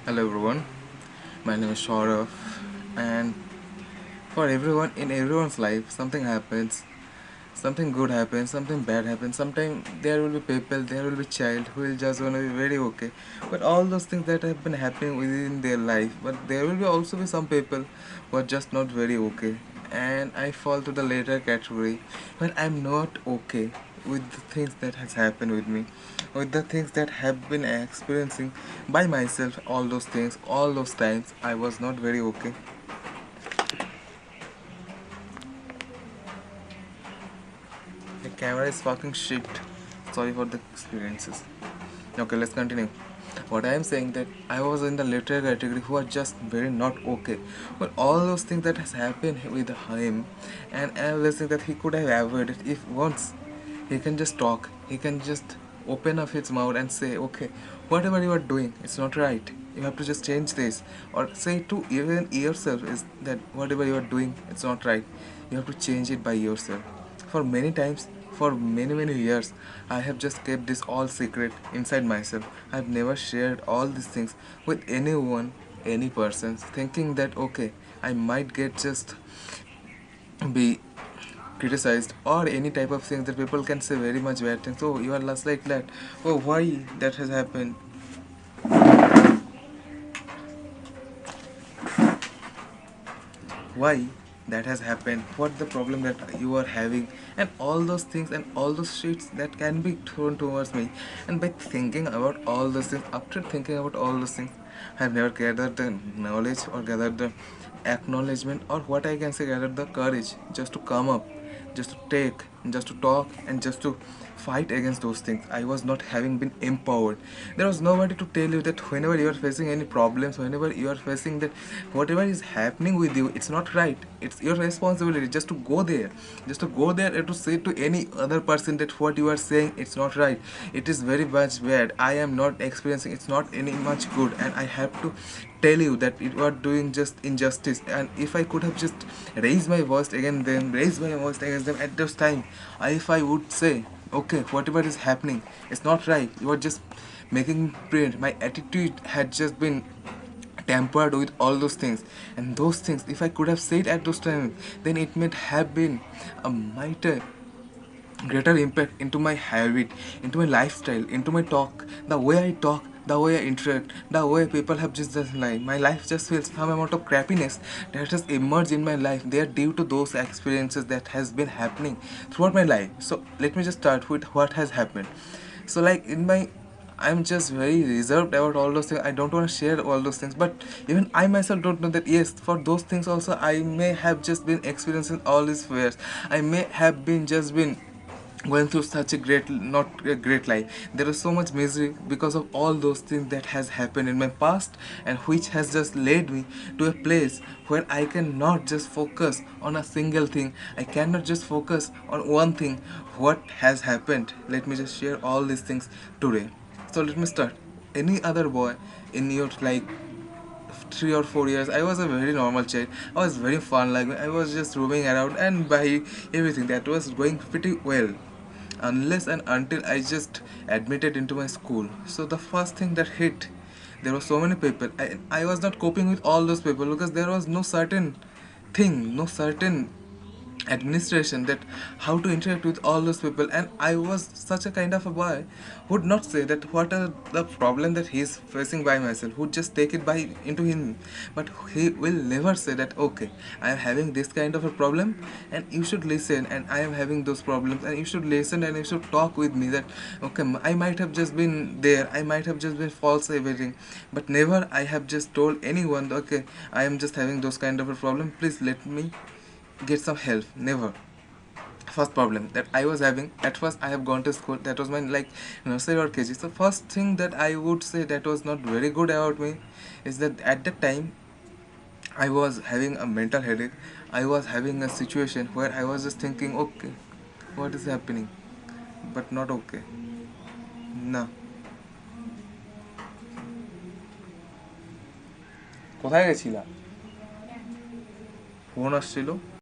Hello everyone, my name is Saurav, and for everyone in everyone's life something happens, something good happens, something bad happens. Sometimes there will be people, there will be child who will just wanna be very okay, but all those things that have been happening within their life. But there will be also be some people who are just not very okay, and I fall to the later category when I'm not okay with the things that has happened with me, with the things that have been experiencing by myself. All those things, all those times I was not very okay. The camera is fucking shit. Sorry for the experiences. Okay, let's continue. What I am saying that I was in the later category who are just very not okay. But all those things that has happened with him, and I am listening that he could have avoided if once he can just talk, he can just open up his mouth and say, okay, whatever you are doing, it's not right. You have to just change this, or say to even yourself is that whatever you are doing, it's not right. You have to change it by yourself. For many times, for many years, I have just kept this all secret inside myself. I've never shared all these things with anyone, any person, thinking that okay, I might get just be criticized or any type of things that people can say very much bad things. Oh, you are less like that. Oh, why that has happened? Why that has happened, what the problem that you are having, and all those things and all those shits that can be thrown towards me. And by thinking about all those things, after thinking about all those things, I have never gathered the knowledge or gathered the acknowledgement, or what I can say, gathered the courage just to come up, just to take, just to talk, and just to fight against those things. I was not having been empowered. There was nobody to tell you that whenever you are facing any problems, whenever you are facing that whatever is happening with you, it's not right. It's your responsibility just to go there, just to go there and to say to any other person that what you are saying, it's not right. It is very much bad. I am not experiencing. It's not any much good, and I have to tell you that you are doing just injustice. And if I could have just raised my voice against them, raised my voice against them at this time, if I would say, okay, whatever is happening, it's not right. You are just making print. My attitude had just been tampered with all those things, and those things, if I could have said at those times, then it might have been a mighty greater impact into my habit, into my lifestyle, into my talk, the way I talk, the way I interact, the way people have just like my life just feels some amount of crappiness that has emerged in my life. They are due to those experiences that has been happening throughout my life. So let me just start with what has happened. So like in my, I'm just very reserved about all those things. I don't want to share all those things. But even I myself don't know that yes, for those things also I may have just been experiencing all these fears. I may have been just been going through such a great, not a great life. There is so much misery because of all those things that has happened in my past, and which has just led me to a place where I cannot just focus on a single thing. I cannot just focus on one thing. What has happened, let me just share all these things today. So let me start. Any other boy in your like 3 or 4 years, I was a very normal child. I was very fun, like I was just roaming around and by everything that was going pretty well. Unless and until I just admitted into my school. So the first thing that hit, there were so many people. I was not coping with all those people because there was no certain thing, no certain administration that how to interact with all those people. And I was such a kind of a boy who would not say that what are the problem that he is facing by myself, who just take it by into him. But he will never say that okay, I am having this kind of a problem and you should listen, and I am having those problems and you should listen and you should talk with me. That okay, I might have just been there, I might have just been false everything, but never I have just told anyone okay, I am just having those kind of a problem, please let me get some help. Never. First problem that I was having, at first I have gone to school, that was my like nursery or KG. So first thing that I would say that was not very good about me is that at that time I was having a mental headache. I was having a situation where I was just thinking, okay, what is happening? But not okay. না, কোথায় গেছিলা? Phone আসছিল।